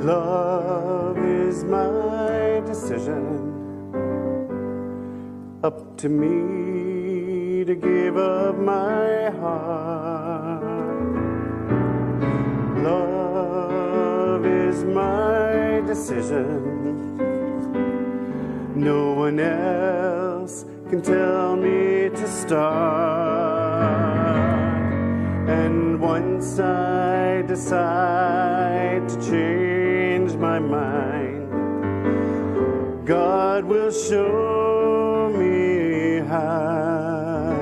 Love is my decision, up to me to give up my heart. Love is my decision, no one else can tell me to start. And once I decide to change my mind, God will show me how.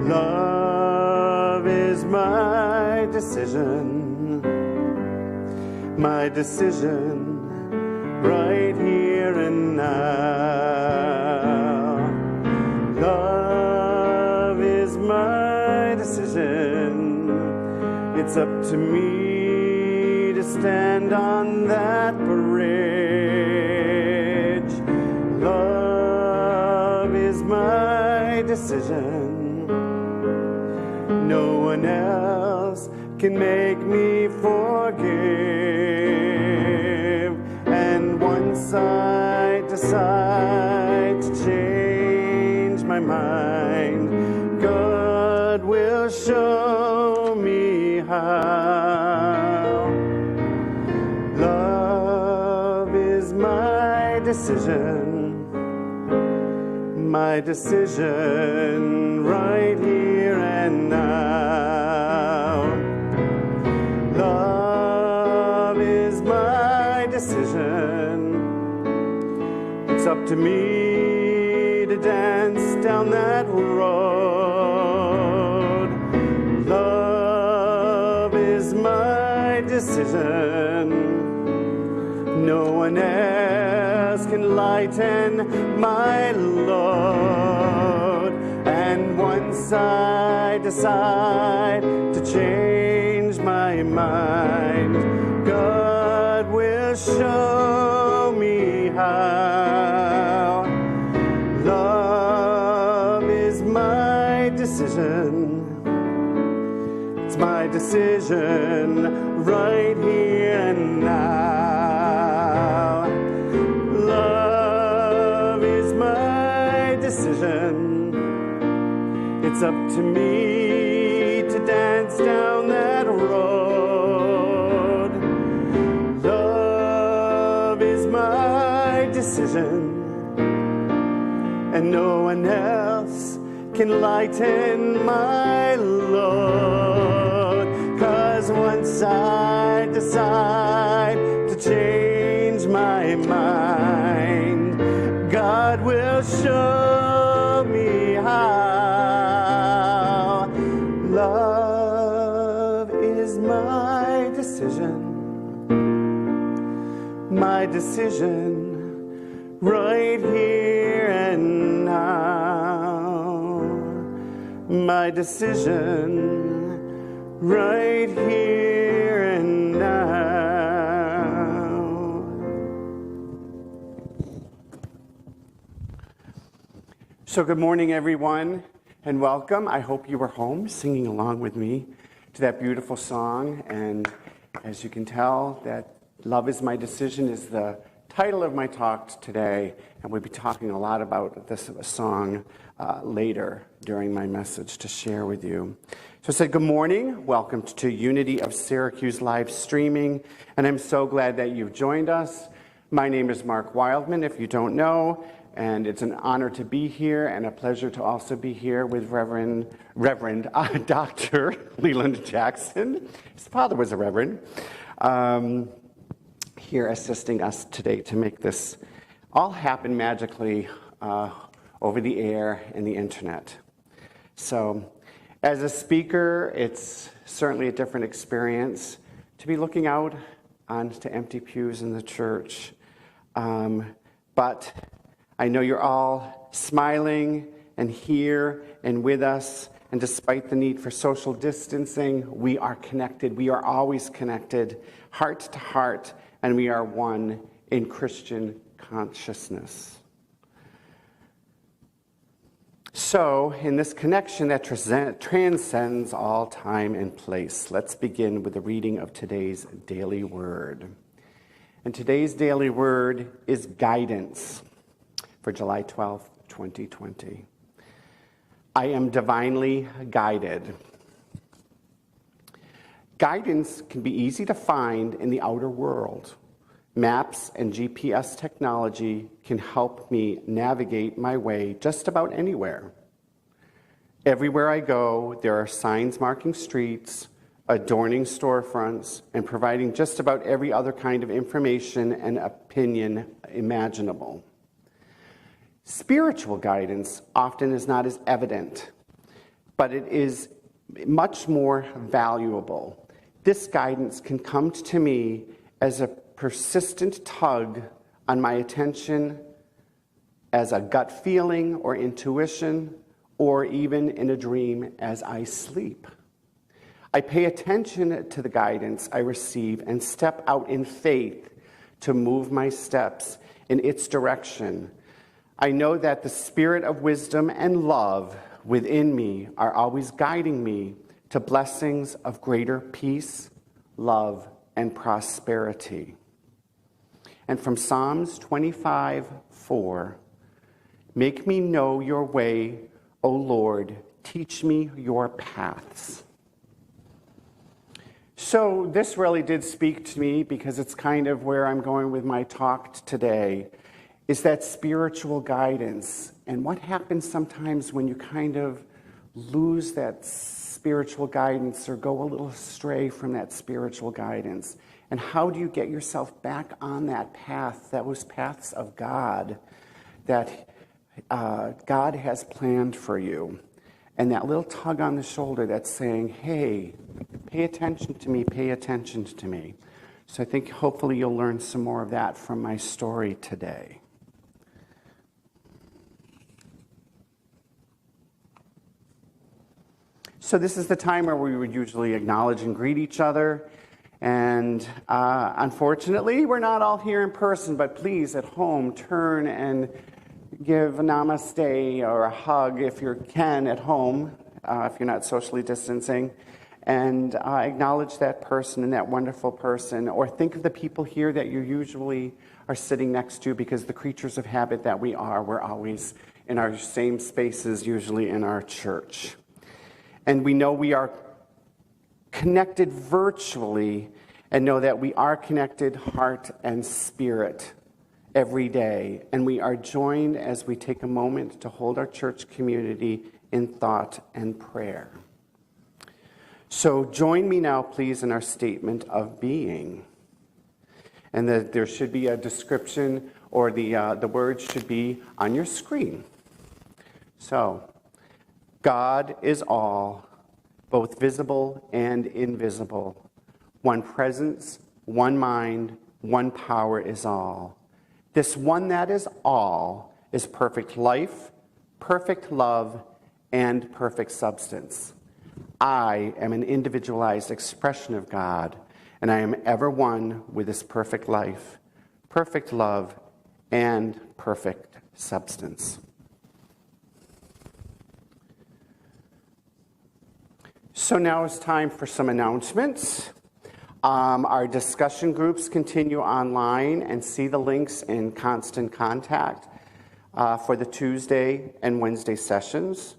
Love is my decision right here and now. Love is my decision. It's up to me to stand on that bridge. Love is my decision. No one else can make me forgive. And once I decide to change my mind, God will show me how. Love is my decision, my decision right here and now. Love is my decision. It's up to me to dance down that road. Love is my decision. No one else can lighten my load. And once I decide to change my mind, God will show me how. Love is my decision. It's my decision right here and now. It's up to me to dance down that road. Love is my decision, and no one else can lighten my load. 'Cause once I decide to change my mind, God will show me how. Love is my decision right here and now. My decision right here and now. So good morning, everyone, and welcome. I hope you were home singing along with me to that beautiful song. And as you can tell, that Love is My Decision is the title of my talk today, and we'll be talking a lot about this song later during my message to share with you. So I said, good morning. Welcome to Unity of Syracuse live streaming, and I'm so glad that you've joined us. My name is Marc Wildman, if you don't know, and it's an honor to be here and a pleasure to also be here with Reverend Dr. Leland Jackson. His father was a reverend. Here assisting us today to make this all happen magically over the air and the internet. So as a speaker, it's certainly a different experience to be looking out onto empty pews in the church. But I know you're all smiling and here and with us, and despite the need for social distancing, we are connected. We are always connected, heart to heart, and we are one in Christian consciousness. So, in this connection that transcends all time and place, let's begin with the reading of today's daily word. And today's daily word is guidance for July 12th, 2020. I am divinely guided. Guidance can be easy to find in the outer world. Maps and GPS technology can help me navigate my way just about anywhere. Everywhere I go, there are signs marking streets, adorning storefronts, and providing just about every other kind of information and opinion imaginable. Spiritual guidance often is not as evident, but it is much more valuable. This guidance can come to me as a persistent tug on my attention, as a gut feeling or intuition, or even in a dream as I sleep. I pay attention to the guidance I receive and step out in faith to move my steps in its direction. I know that the spirit of wisdom and love within me are always guiding me to blessings of greater peace, love, and prosperity. And from Psalms 25:4, make me know your way, O Lord, teach me your paths. So this really did speak to me because it's kind of where I'm going with my talk today. is that spiritual guidance. And what happens sometimes when you kind of lose that spiritual guidance or go a little astray from that spiritual guidance? And how do you get yourself back on that path, those paths of God that God has planned for you? And that little tug on the shoulder that's saying, hey, pay attention to me, pay attention to me. So I think hopefully you'll learn some more of that from my story today. So this is the time where we would usually acknowledge and greet each other. And unfortunately, we're not all here in person, but please, at home, turn and give a namaste or a hug if you can at home, if you're not socially distancing, and acknowledge that person and that wonderful person, or think of the people here that you usually are sitting next to, because the creatures of habit that we are, we're always in our same spaces, usually in our church. And we know we are connected virtually, and know that we are connected heart and spirit every day. And we are joined as we take a moment to hold our church community in thought and prayer. So join me now, please, in our statement of being. And there should be a description, or the words should be on your screen. So, God is all, both visible and invisible. One presence, one mind, one power is all. This one that is all is perfect life, perfect love, and perfect substance. I am an individualized expression of God, and I am ever one with this perfect life, perfect love, and perfect substance. So now it's time for some announcements. Our discussion groups continue online, and see the links in Constant Contact for the Tuesday and Wednesday sessions.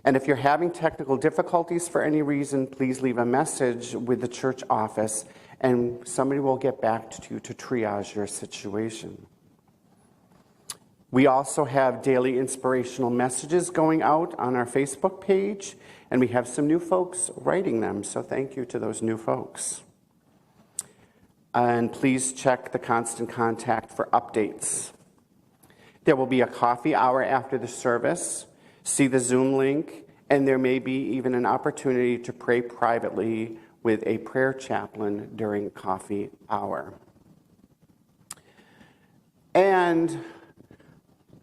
And if you're having technical difficulties for any reason, please leave a message with the church office, and somebody will get back to you to triage your situation. We also have daily inspirational messages going out on our Facebook page, and we have some new folks writing them, so thank you to those new folks. And please check the Constant Contact for updates. There will be a coffee hour after the service. See the Zoom link, and there may be even an opportunity to pray privately with a prayer chaplain during coffee hour. And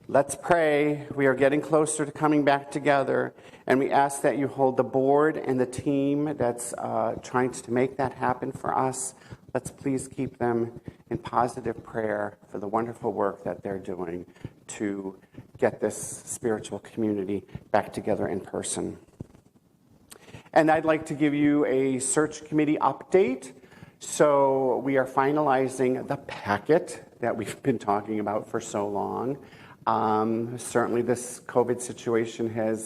let's pray. We are getting closer to coming back together, and we ask that you hold the board and the team that's trying to make that happen for us. Let's please keep them in positive prayer for the wonderful work that they're doing to get this spiritual community back together in person. And I'd like to give you a search committee update. So we are finalizing the packet that we've been talking about for so long. Certainly this COVID situation has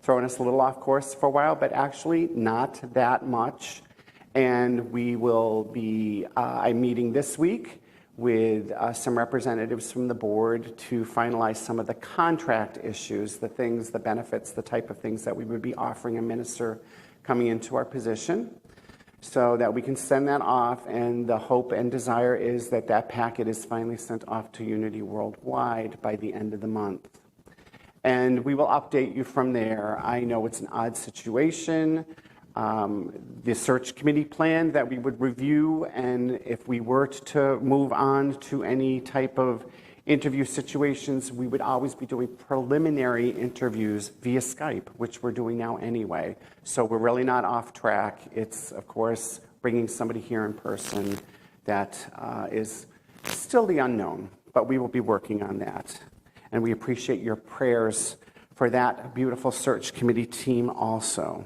thrown us a little off course for a while, but actually not that much. And we will be, I'm meeting this week with some representatives from the board to finalize some of the contract issues, the things, the benefits, the type of things that we would be offering a minister coming into our position, so that we can send that off. And the hope and desire is that that packet is finally sent off to Unity Worldwide by the end of the month. And we will update you from there. I know it's an odd situation. The search committee plan that we would review, and if we were to move on to any type of interview situations, we would always be doing preliminary interviews via Skype, which we're doing now anyway. So we're really not off track. It's, of course, bringing somebody here in person that is still the unknown, but we will be working on that. And we appreciate your prayers for that beautiful search committee team also.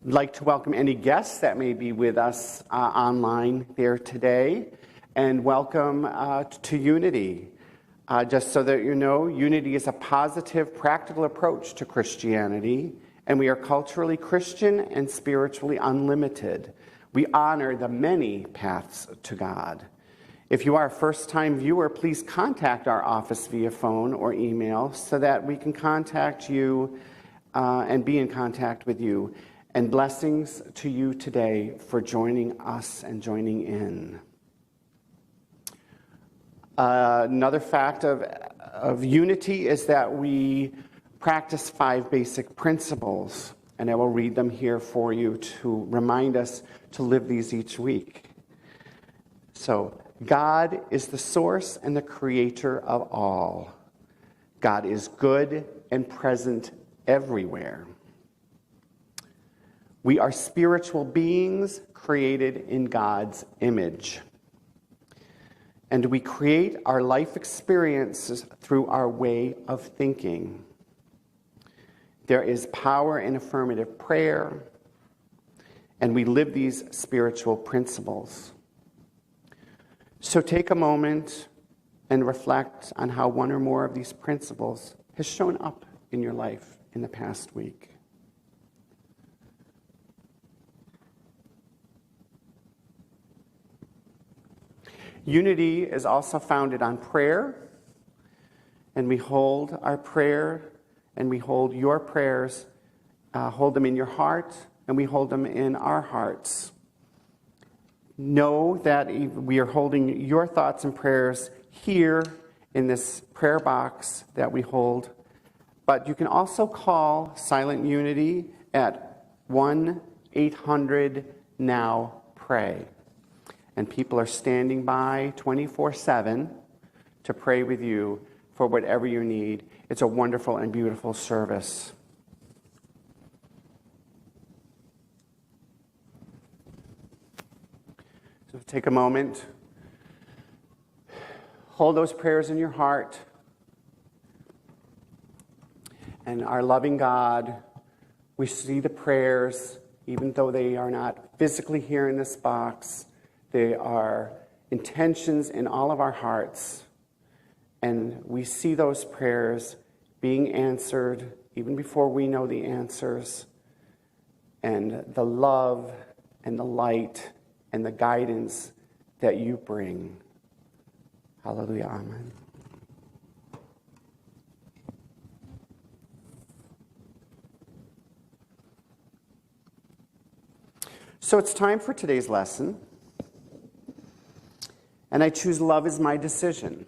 I'd like to welcome any guests that may be with us online there today, and welcome to Unity. Just so that you know, Unity is a positive, practical approach to Christianity, and we are culturally Christian and spiritually unlimited. We honor the many paths to God. If you are a first-time viewer, please contact our office via phone or email so that we can contact you and be in contact with you. And blessings to you today for joining us and joining in. Another fact of unity is that we practice 5 basic principles, and I will read them here for you to remind us to live these each week. So, God is the source and the creator of all. God is good and present everywhere. We are spiritual beings created in God's image. And we create our life experiences through our way of thinking. There is power in affirmative prayer, and we live these spiritual principles. So take a moment and reflect on how one or more of these principles has shown up in your life in the past week. Unity is also founded on prayer, and we hold our prayer and we hold your prayers, hold them in your heart, and we hold them in our hearts. Know that we are holding your thoughts and prayers here in this prayer box that we hold, but you can also call Silent Unity at 1-800-NOW-PRAY. And people are standing by 24/7 to pray with you for whatever you need. It's a wonderful and beautiful service. So take a moment. Hold those prayers in your heart. And our loving God, we see the prayers, even though they are not physically here in this box. They are intentions in all of our hearts. And we see those prayers being answered even before we know the answers. And the love and the light and the guidance that you bring. Hallelujah. Amen. So it's time for today's lesson. And I choose love as my decision.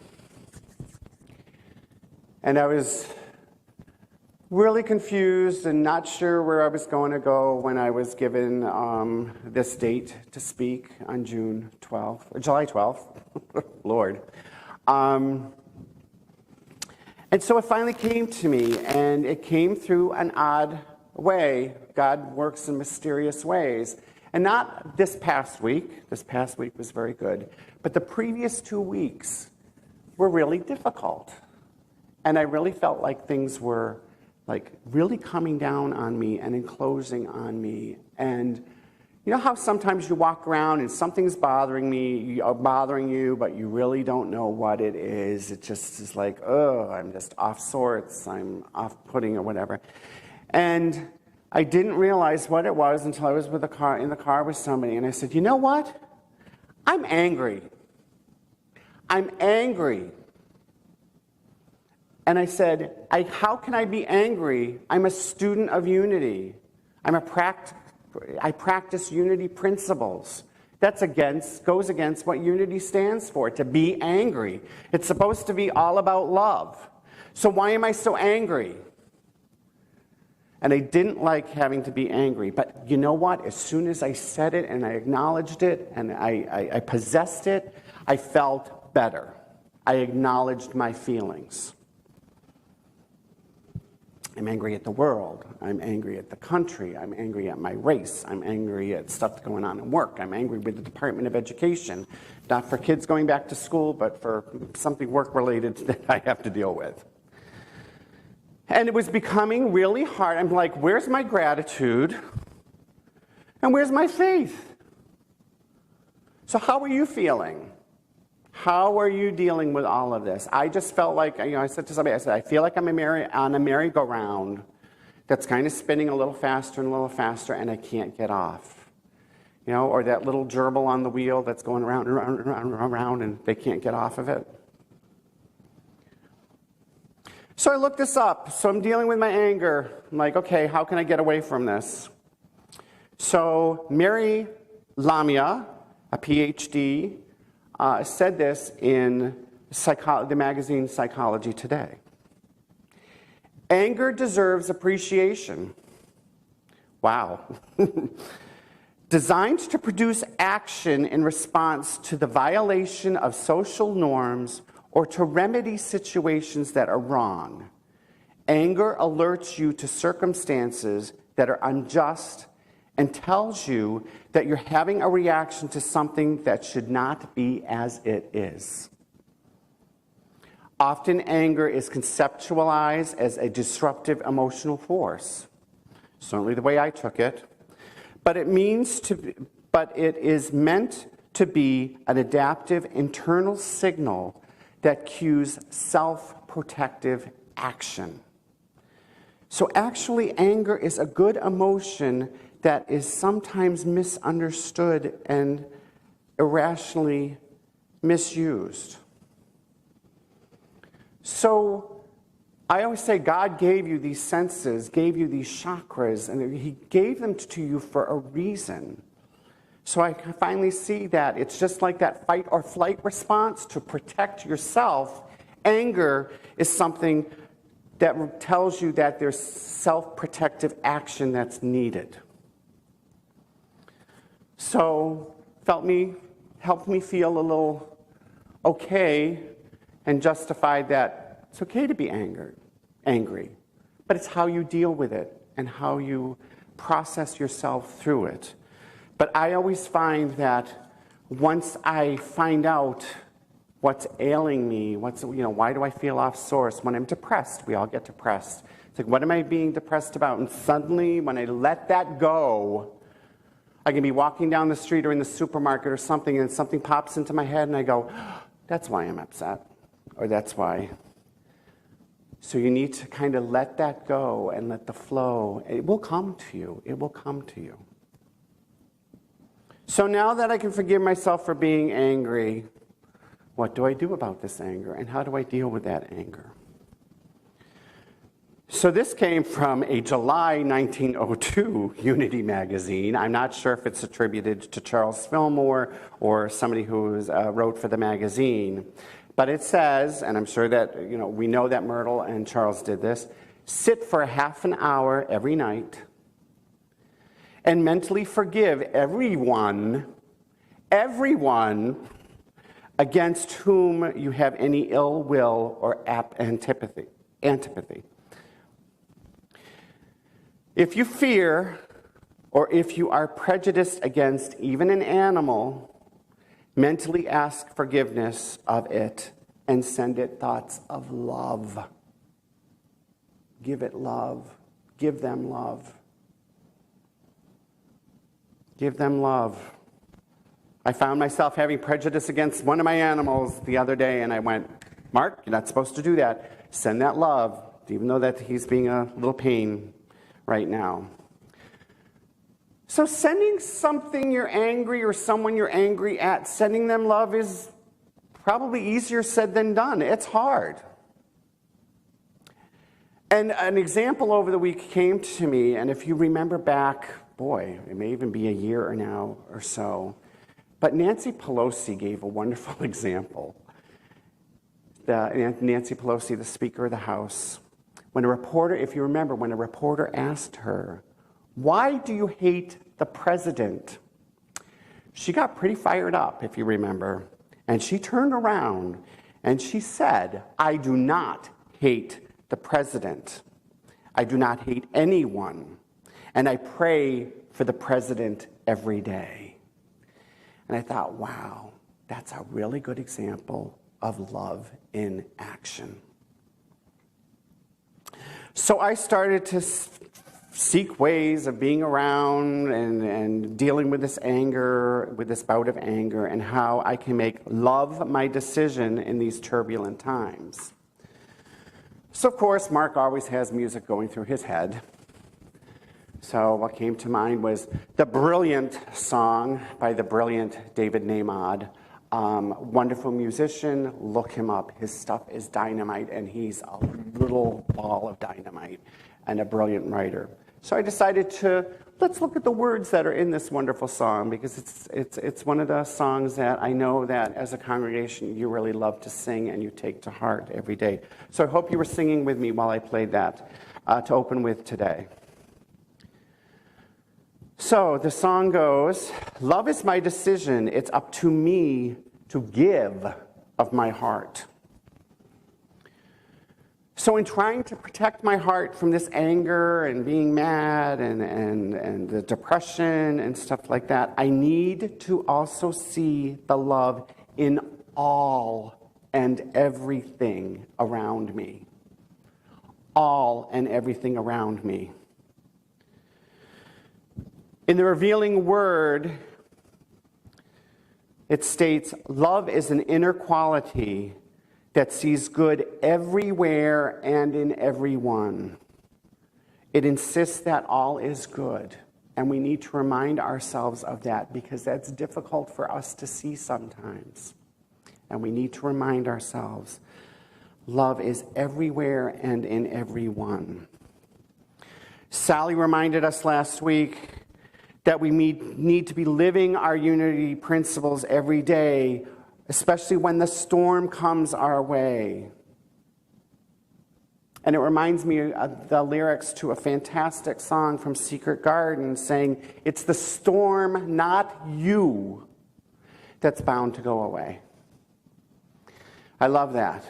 And I was really confused and not sure where I was going to go when I was given this date to speak on July 12th. Lord. And so it finally came to me, and it came through an odd way. God works in mysterious ways. And not this past week. This past week was very good. But the previous 2 weeks were really difficult. And I really felt like things were really coming down on me and enclosing on me. And you know how sometimes you walk around and something's bothering you, but you really don't know what it is. It just is like, oh, I'm just off sorts, I'm off-putting or whatever. And I didn't realize what it was until I was in the car with somebody, and I said, you know what? I'm angry. I'm angry. And I said, how can I be angry? I'm a student of unity. I practice unity principles. That goes against what unity stands for, to be angry. It's supposed to be all about love. So why am I so angry? And I didn't like having to be angry. But you know what? As soon as I said it and I acknowledged it and I possessed it, I felt better. I acknowledged my feelings. I'm angry at the world. I'm angry at the country. I'm angry at my race. I'm angry at stuff going on in work. I'm angry with the Department of Education. Not for kids going back to school, but for something work-related that I have to deal with. And it was becoming really hard. I'm like, where's my gratitude? And where's my faith? So how are you feeling? How are you dealing with all of this? I just felt like, I said to somebody, I feel like I'm on a merry-go-round that's kind of spinning a little faster and a little faster, and I can't get off. or that little gerbil on the wheel that's going around and around and around and around and they can't get off of it. So I looked this up. So I'm dealing with my anger. I'm like, okay, how can I get away from this? So Mary Lamia, a PhD, said this in the magazine Psychology Today. Anger deserves appreciation. Wow. Designed to produce action in response to the violation of social norms or to remedy situations that are wrong. Anger alerts you to circumstances that are unjust and tells you that you're having a reaction to something that should not be as it is. Often anger is conceptualized as a disruptive emotional force. Certainly the way I took it. But it is meant to be an adaptive internal signal that cues self-protective action. So actually, anger is a good emotion that is sometimes misunderstood and irrationally misused. So I always say God gave you these senses, gave you these chakras, and He gave them to you for a reason. So I finally see that it's just like that fight or flight response to protect yourself. Anger is something that tells you that there's self-protective action that's needed. So helped me feel a little okay and justified that it's okay to be angry, but it's how you deal with it and how you process yourself through it. But I always find that once I find out what's ailing me, why do I feel off source? When I'm depressed, we all get depressed. It's like, what am I being depressed about? And suddenly, when I let that go, I can be walking down the street or in the supermarket or something, and something pops into my head, and I go, that's why I'm upset, or that's why. So you need to kind of let that go and let the flow. It will come to you. It will come to you. So now that I can forgive myself for being angry, what do I do about this anger? And how do I deal with that anger? So this came from a July 1902 Unity magazine. I'm not sure if it's attributed to Charles Fillmore or somebody who wrote for the magazine. But it says, and I'm sure that we know that Myrtle and Charles did this, sit for a half an hour every night and mentally forgive everyone against whom you have any ill will or antipathy. If you fear or if you are prejudiced against even an animal, mentally ask forgiveness of it and send it thoughts of love. Give it love. Give them love. Give them love. I found myself having prejudice against one of my animals the other day, and I went, Mark, you're not supposed to do that. Send that love, even though that he's being a little pain right now. So sending something you're angry or someone you're angry at, sending them love is probably easier said than done. It's hard. And an example over the week came to me, and if you remember back, boy, it may even be a year now or so, but Nancy Pelosi gave a wonderful example. Nancy Pelosi, the Speaker of the House, when a reporter asked her, why do you hate the president? She got pretty fired up, if you remember. And she turned around and she said, I do not hate the president. I do not hate anyone. And I pray for the president every day. And I thought, wow, that's a really good example of love in action. So I started to seek ways of being around and dealing with this anger, with this bout of anger, and how I can make love my decision in these turbulent times. So, of course, Marc always has music going through his head. So what came to mind was the brilliant song by the brilliant David Naimad. Wonderful musician, look him up. His stuff is dynamite, and he's a little ball of dynamite and a brilliant writer. So I decided let's look at the words that are in this wonderful song, because it's one of the songs that I know that as a congregation you really love to sing and you take to heart every day. So I hope you were singing with me while I played that to open with today. So the song goes, love is my decision. It's up to me to give of my heart. So in trying to protect my heart from this anger and being mad and the depression and stuff like that, I need to also see the love in all and everything around me. All and everything around me. In the revealing word, it states, love is an inner quality that sees good everywhere and in everyone. It insists that all is good, and we need to remind ourselves of that because that's difficult for us to see sometimes. And we need to remind ourselves, love is everywhere and in everyone. Sally reminded us last week that we need to be living our unity principles every day, especially when the storm comes our way. And it reminds me of the lyrics to a fantastic song from Secret Garden saying, it's the storm, not you, that's bound to go away. I love that.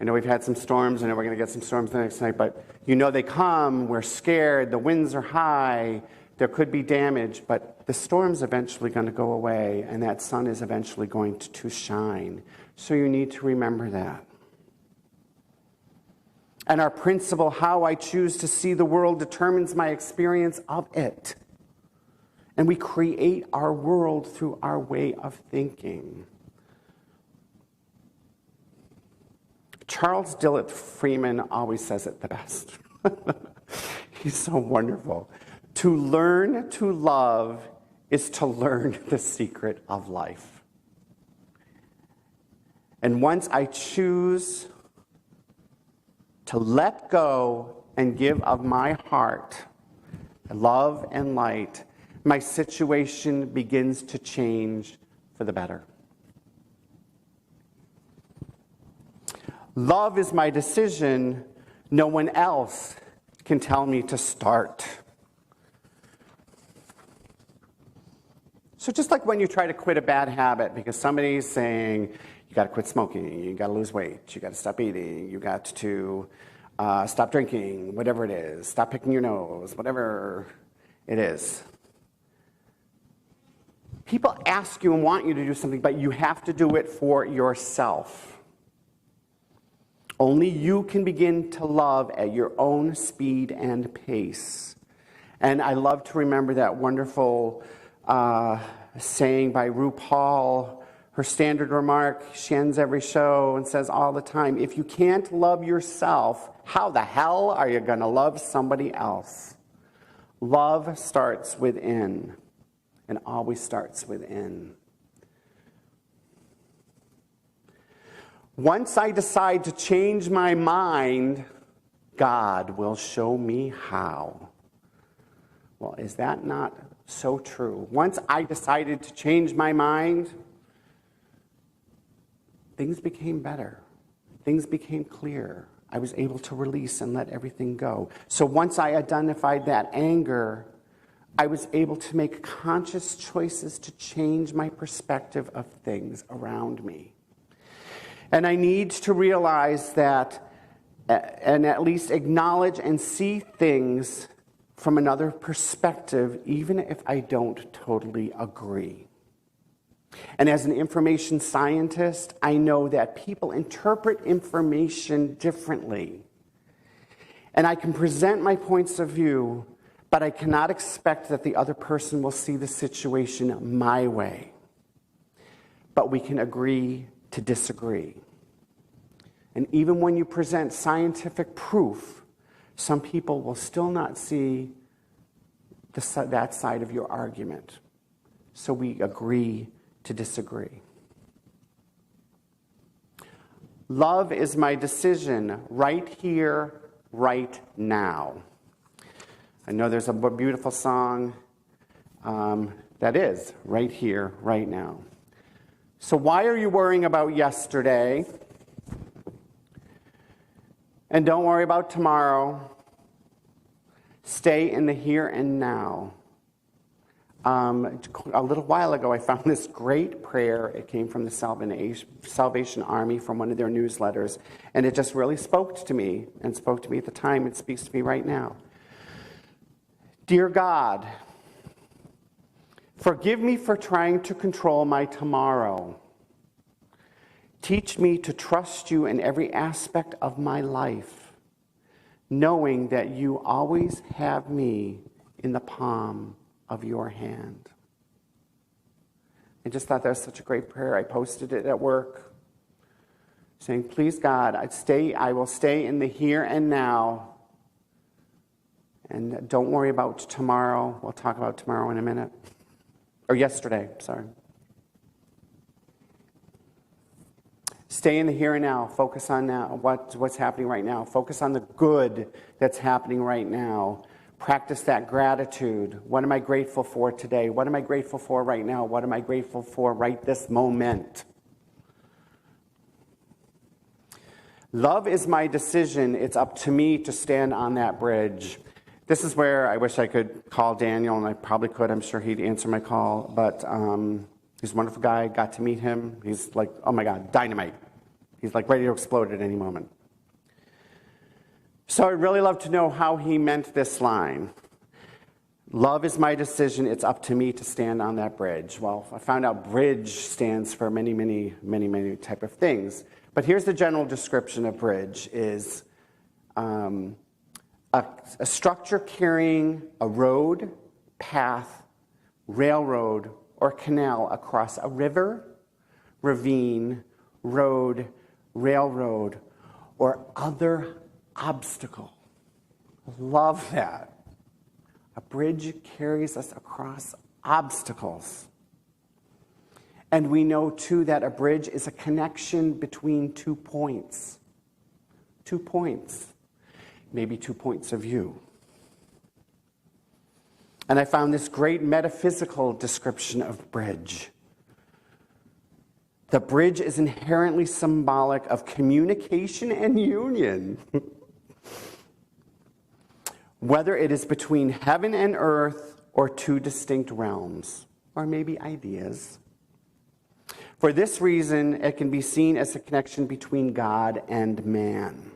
I know we've had some storms. I know we're going to get some storms the next night, but you know they come. We're scared. The winds are high. There could be damage, but the storm's eventually going to go away, and that sun is eventually going to shine. So you need to remember that. And our principle, how I choose to see the world, determines my experience of it. And we create our world through our way of thinking. Charles Dillett Freeman always says it the best. He's so wonderful. To learn to love is to learn the secret of life. And once I choose to let go and give of my heart, love and light, my situation begins to change for the better. Love is my decision. No one else can tell me to start. So just like when you try to quit a bad habit because somebody's saying, you got to quit smoking, you got to lose weight, you got to stop eating, you got to stop drinking, whatever it is, stop picking your nose, whatever it is. People ask you and want you to do something, but you have to do it for yourself. Only you can begin to love at your own speed and pace. And I love to remember that wonderful saying by RuPaul, her standard remark. She ends every show and says all the time, if you can't love yourself, how the hell are you going to love somebody else? Love starts within, and always starts within. Once I decide to change my mind, God will show me how. Well, is that not so true? Once I decided to change my mind, things became better. Things became clear. I was able to release and let everything go. So once I identified that anger, I was able to make conscious choices to change my perspective of things around me. And I need to realize that, and at least acknowledge and see things from another perspective, even if I don't totally agree. And as an information scientist, I know that people interpret information differently. And I can present my points of view, but I cannot expect that the other person will see the situation my way. But we can agree to disagree. And even when you present scientific proof, some people will still not see that side of your argument. So we agree to disagree. Love is my decision right here, right now. I know there's a beautiful song that is right here, right now. So why are you worrying about yesterday? And don't worry about tomorrow. Stay in the here and now. A little while ago, I found this great prayer. It came from the Salvation Army from one of their newsletters. And it just really spoke to me, and spoke to me at the time. It speaks to me right now. Dear God, forgive me for trying to control my tomorrow. Teach me to trust you in every aspect of my life, knowing that you always have me in the palm of your hand. I just thought that was such a great prayer. I posted it at work, saying, please God, I will stay in the here and now. And don't worry about tomorrow. We'll talk about tomorrow in a minute. Or yesterday, sorry. Stay in the here and now. Focus on now, what's happening right now. Focus on the good that's happening right now. Practice that gratitude. What am I grateful for today? What am I grateful for right now? What am I grateful for right this moment? Love is my decision. It's up to me to stand on that bridge. This is where I wish I could call Daniel, and I probably could. I'm sure he'd answer my call. But he's a wonderful guy. Got to meet him. He's like, oh my God, dynamite. He's like ready to explode at any moment. So I'd really love to know how he meant this line. Love is my decision. It's up to me to stand on that bridge. Well, I found out bridge stands for many, many, many, many type of things. But here's the general description of bridge is a structure carrying a road, path, railroad, or canal across a river, ravine, road, railroad, or other obstacle. Love that. A bridge carries us across obstacles. And we know, too, that a bridge is a connection between 2 points. 2 points. Maybe 2 points of view. And I found this great metaphysical description of bridge. The bridge is inherently symbolic of communication and union. Whether it is between heaven and earth or 2 distinct realms, or maybe ideas. For this reason, it can be seen as a connection between God and man.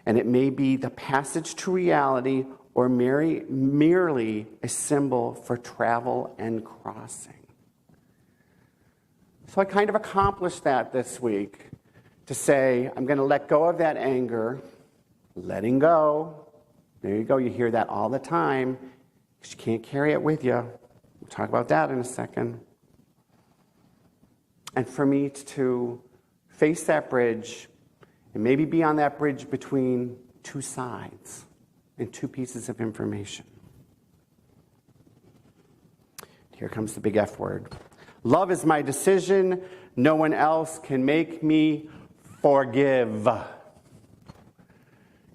And it may be the passage to reality or merely a symbol for travel and crossing. So I kind of accomplished that this week to say, I'm going to let go of that anger, letting go. There you go, you hear that all the time, because you can't carry it with you. We'll talk about that in a second. And for me to face that bridge and maybe be on that bridge between 2 sides and 2 pieces of information. Here comes the big F word. Love is my decision. No one else can make me forgive.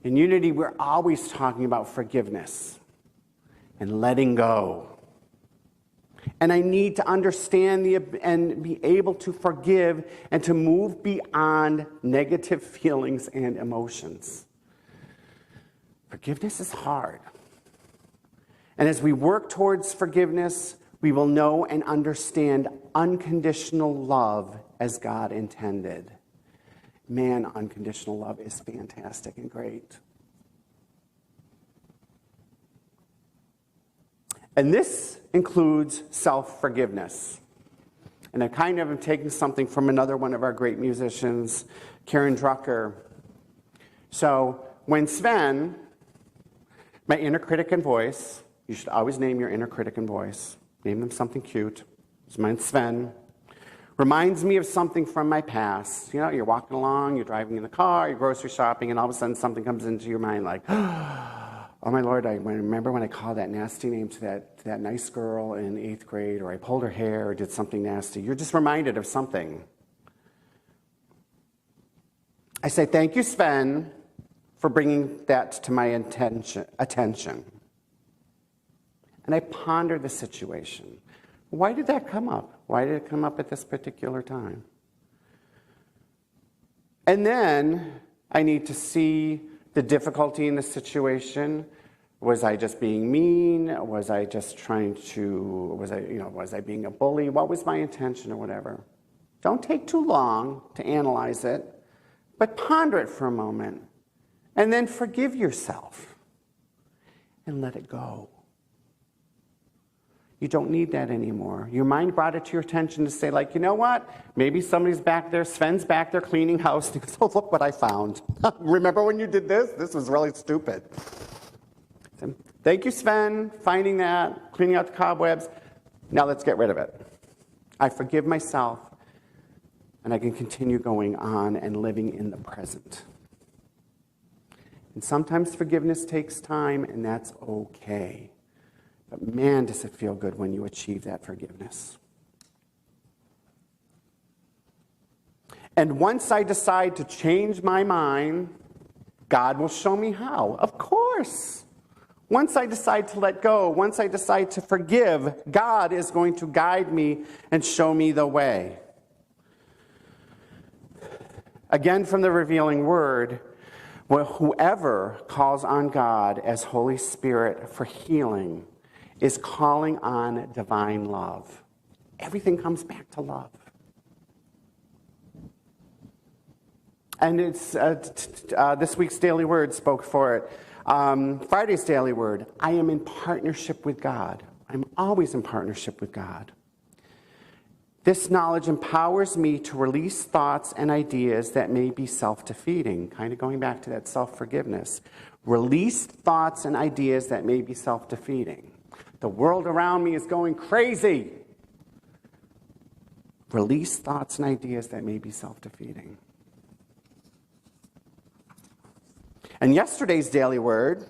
In Unity, we're always talking about forgiveness and letting go. And I need to understand and be able to forgive and to move beyond negative feelings and emotions. Forgiveness is hard. And as we work towards forgiveness, we will know and understand unconditional love as God intended. Man, unconditional love is fantastic and great. And this includes self-forgiveness. And I kind of am taking something from another one of our great musicians, Karen Drucker. So when Sven, my inner critic and voice, you should always name your inner critic and voice. Name them something cute. It's mine, Sven. Reminds me of something from my past. You know, you're walking along, you're driving in the car, you're grocery shopping, and all of a sudden something comes into your mind like, oh my Lord, I remember when I called that nasty name to that nice girl in 8th grade, or I pulled her hair or did something nasty. You're just reminded of something. I say, thank you, Sven, for bringing that to my attention. And I ponder the situation. Why did that come up? Why did it come up at this particular time? And then I need to see the difficulty in the situation. Was I just being mean? Was I just was I being a bully? What was my intention or whatever? Don't take too long to analyze it, but ponder it for a moment. And then forgive yourself and let it go. You don't need that anymore. Your mind brought it to your attention to say, like, you know what? Maybe somebody's back there, Sven's back there cleaning house. And he goes, oh, look what I found. Remember when you did this? This was really stupid. So, thank you, Sven, finding that, cleaning out the cobwebs. Now let's get rid of it. I forgive myself, and I can continue going on and living in the present. And sometimes forgiveness takes time, and that's okay. But man, does it feel good when you achieve that forgiveness. And once I decide to change my mind, God will show me how. Of course. Once I decide to let go, once I decide to forgive, God is going to guide me and show me the way. Again, from the revealing word, well, whoever calls on God as Holy Spirit for healing is calling on divine love. Everything comes back to love. And it's this week's Daily Word spoke for it. Friday's Daily Word, I am in partnership with God. I'm always in partnership with God. This knowledge empowers me to release thoughts and ideas that may be self-defeating. Kind of going back to that self-forgiveness. Release thoughts and ideas that may be self-defeating. The world around me is going crazy. Release thoughts and ideas that may be self-defeating. And yesterday's daily word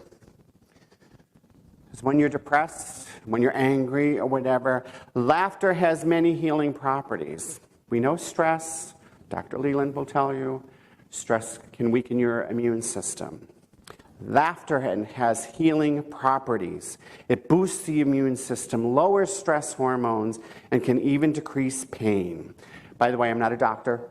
is when you're depressed, when you're angry or whatever, laughter has many healing properties. We know stress, Dr. Leland will tell you, stress can weaken your immune system. Laughter has healing properties. It boosts the immune system, lowers stress hormones, and can even decrease pain. By the way, I'm not a doctor.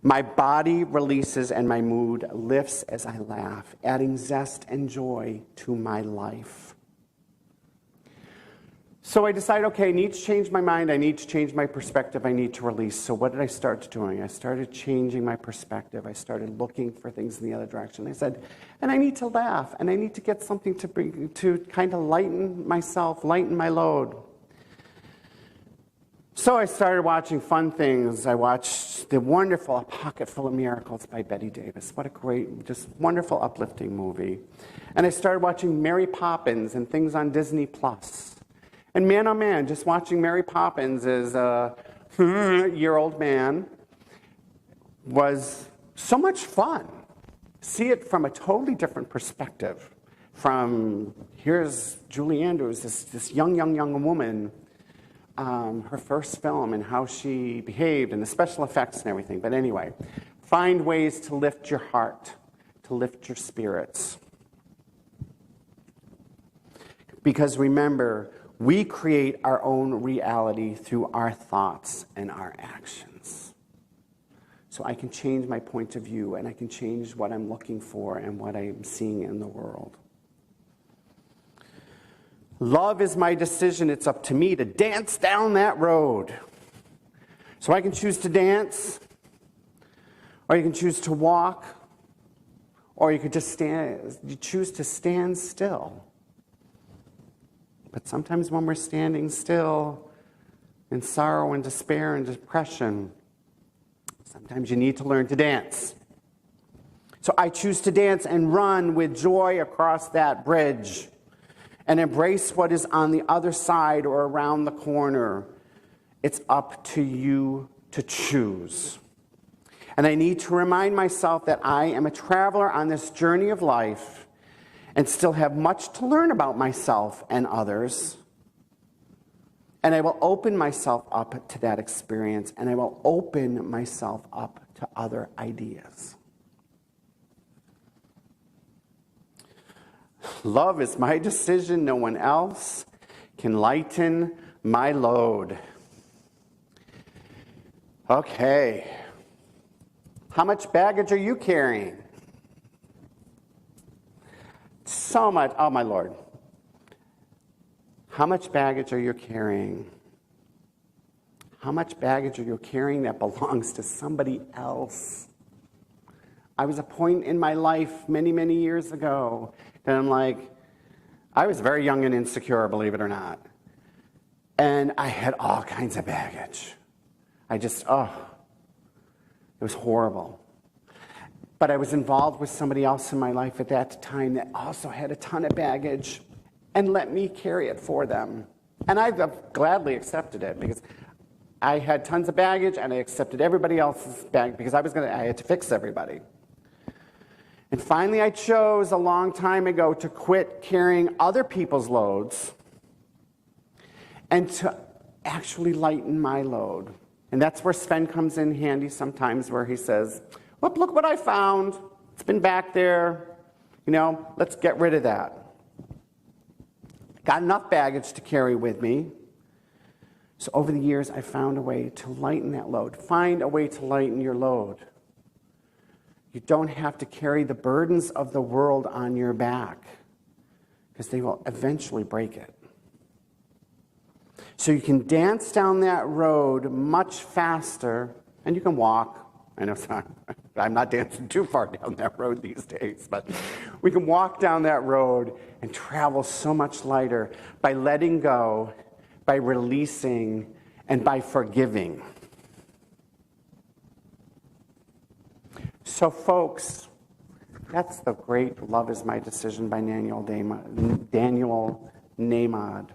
My body releases and my mood lifts as I laugh, adding zest and joy to my life. So I decided, okay, I need to change my mind. I need to change my perspective. I need to release. So what did I start doing? I started changing my perspective. I started looking for things in the other direction. I said, and I need to laugh, and I need to get something to kind of lighten myself, lighten my load. So I started watching fun things. I watched the wonderful A Pocket Full of Miracles by Betty Davis. What a great, just wonderful, uplifting movie. And I started watching Mary Poppins and things on Disney+. And man, oh man, just watching Mary Poppins as a year-old man was so much fun. See it from a totally different perspective. From, here's Julie Andrews, this young woman, her first film and how she behaved and the special effects and everything. But anyway, find ways to lift your heart, to lift your spirits. Because remember, we create our own reality through our thoughts and our actions. So I can change my point of view, and I can change what I'm looking for and what I'm seeing in the world. Love is my decision. It's up to me to dance down that road. So I can choose to dance, or you can choose to walk, or you could just choose to stand still. But sometimes when we're standing still in sorrow and despair and depression, sometimes you need to learn to dance. So I choose to dance and run with joy across that bridge and embrace what is on the other side or around the corner. It's up to you to choose. And I need to remind myself that I am a traveler on this journey of life, and still have much to learn about myself and others. And I will open myself up to that experience, and I will open myself up to other ideas. Love is my decision. No one else can lighten my load. Okay. How much baggage are you carrying? So much. Oh, my Lord. How much baggage are you carrying? How much baggage are you carrying that belongs to somebody else? I was a point in my life many, many years ago that I'm like, I was very young and insecure, believe it or not. And I had all kinds of baggage. It was horrible. But I was involved with somebody else in my life at that time that also had a ton of baggage and let me carry it for them. And I gladly accepted it because I had tons of baggage and I accepted everybody else's baggage because I had to fix everybody. And finally I chose a long time ago to quit carrying other people's loads and to actually lighten my load. And that's where Sven comes in handy sometimes, where he says, "Look what I found. It's been back there. Let's get rid of that." Got enough baggage to carry with me. So over the years, I found a way to lighten that load. Find a way to lighten your load. You don't have to carry the burdens of the world on your back, because they will eventually break it. So you can dance down that road much faster, and you can walk. I know I'm not dancing too far down that road these days, but we can walk down that road and travel so much lighter by letting go, by releasing, and by forgiving. So folks, that's the great Love is My Decision by Daniel Nahmad.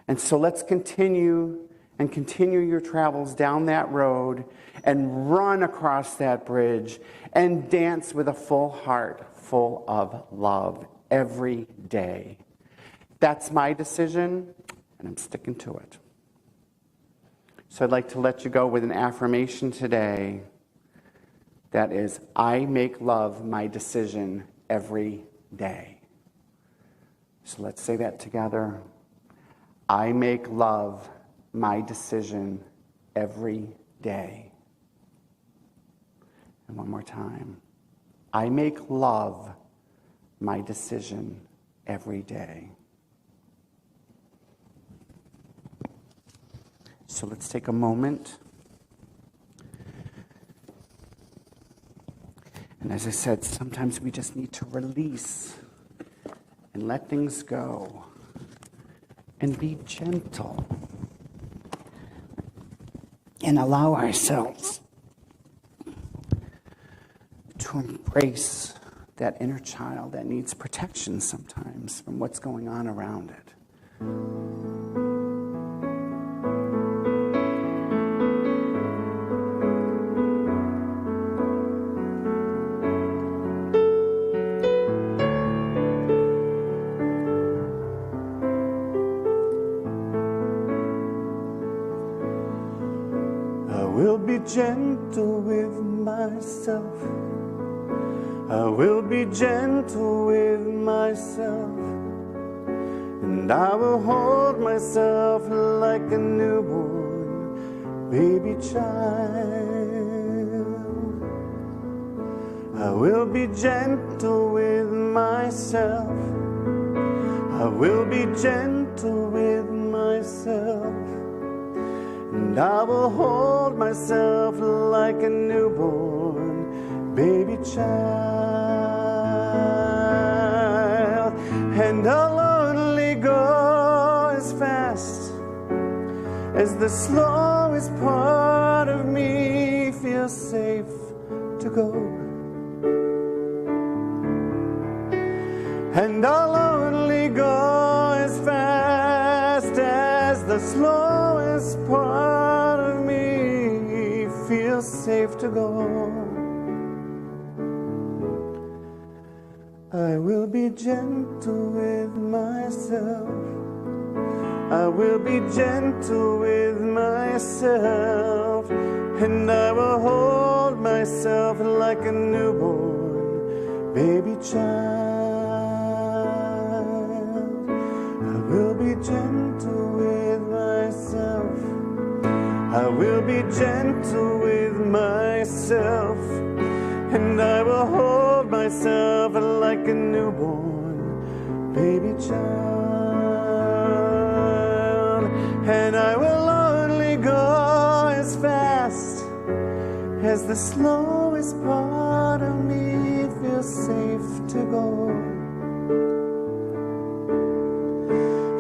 And so let's continue your travels down that road and run across that bridge and dance with a full heart full of love every day. That's my decision, and I'm sticking to it. So I'd like to let you go with an affirmation today. That is, I make love my decision every day. So let's say that together. I make love my decision every day. And one more time. I make love my decision every day. So let's take a moment. And as I said, sometimes we just need to release and let things go and be gentle and allow ourselves to embrace that inner child that needs protection sometimes from what's going on around it. Gentle with myself. I will be gentle with myself, and I will hold myself like a newborn baby child. I will be gentle with myself. I will be gentle with myself. And I will hold myself like a newborn baby child. And I'll only go as fast as the slowest part of me feels safe to go. And I'll only go as fast as the slowest part of me feels safe to go. I I will be gentle with myself. I will be gentle with myself, and I will hold myself like a newborn baby child. I will be gentle with myself. I will be gentle with myself, and I will hold myself like a newborn baby child. And I will only go as fast as the slowest part of me feels safe to go.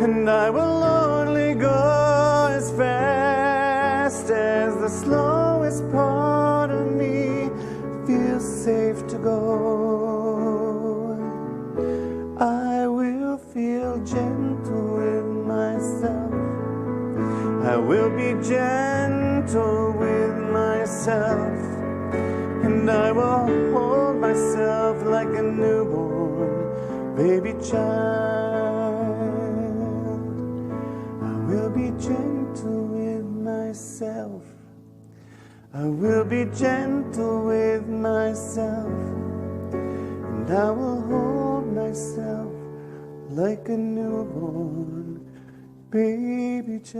And I will only go as fast as the slowest part of me feels safe to go. I will feel gentle with myself. I will be gentle with myself, and I will hold myself like a newborn baby child. I will be gentle with myself. I will be gentle with myself, and I will hold myself like a newborn baby child.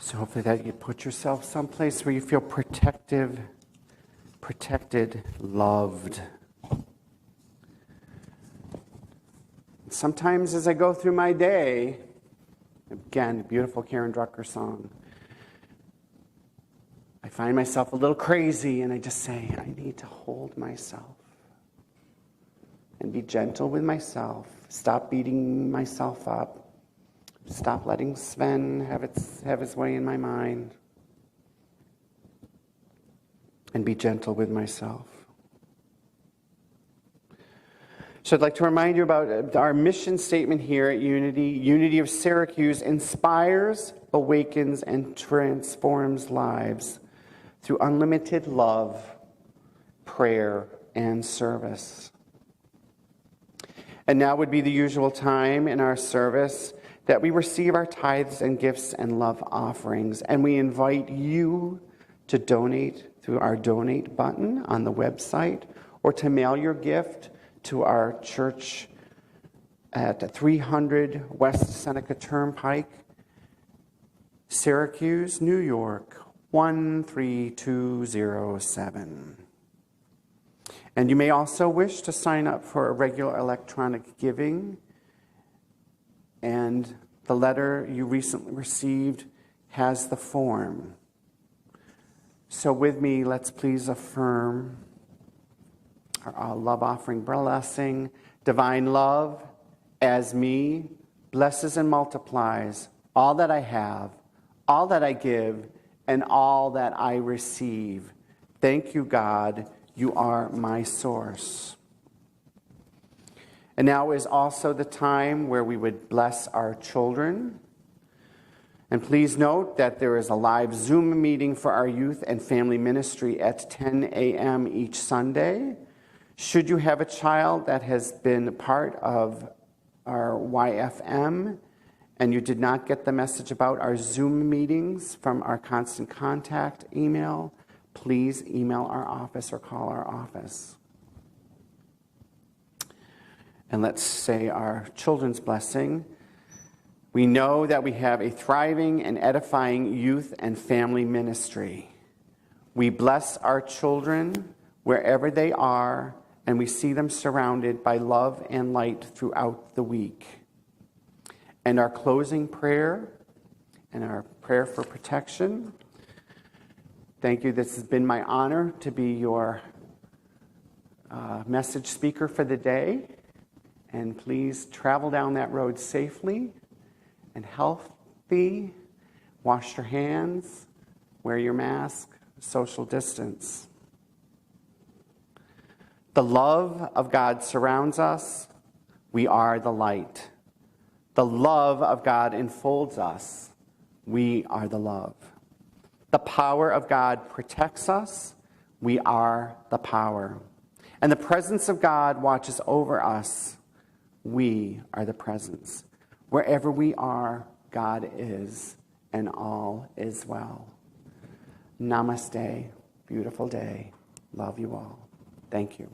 So hopefully that you put yourself someplace where you feel protected, loved. Sometimes as I go through my day, again, beautiful Karen Drucker song, I find myself a little crazy and I just say, I need to hold myself and be gentle with myself. Stop beating myself up. Stop letting Sven have his way in my mind. And be gentle with myself. So I'd like to remind you about our mission statement here at Unity. Unity of Syracuse inspires, awakens, and transforms lives through unlimited love, prayer, and service. And now would be the usual time in our service that we receive our tithes and gifts and love offerings. And we invite you to donate through our donate button on the website, or to mail your gift to our church at 300 West Seneca Turnpike, Syracuse, New York, 13207. And you may also wish to sign up for a regular electronic giving. And the letter you recently received has the form. So with me, let's please affirm our love offering blessing. Divine love, as me, blesses and multiplies all that I have, all that I give, and all that I receive. Thank you, God. You are my source. And now is also the time where we would bless our children. And please note that there is a live Zoom meeting for our youth and family ministry at 10 a.m. each Sunday. Should you have a child that has been part of our YFM and you did not get the message about our Zoom meetings from our constant contact email, please email our office or call our office. And let's say our children's blessing. We know that we have a thriving and edifying youth and family ministry. We bless our children wherever they are, and we see them surrounded by love and light throughout the week. And our closing prayer and our prayer for protection. Thank you. This has been my honor to be your message speaker for the day. And please travel down that road safely, and health thee. Wash your hands. Wear your mask. Social distance. The love of God surrounds us. We are the light. The love of God enfolds us. We are the love. The power of God protects us. We are the power. And the presence of God watches over us. We are the presence. Wherever we are, God is, and all is well. Namaste. Beautiful day. Love you all. Thank you.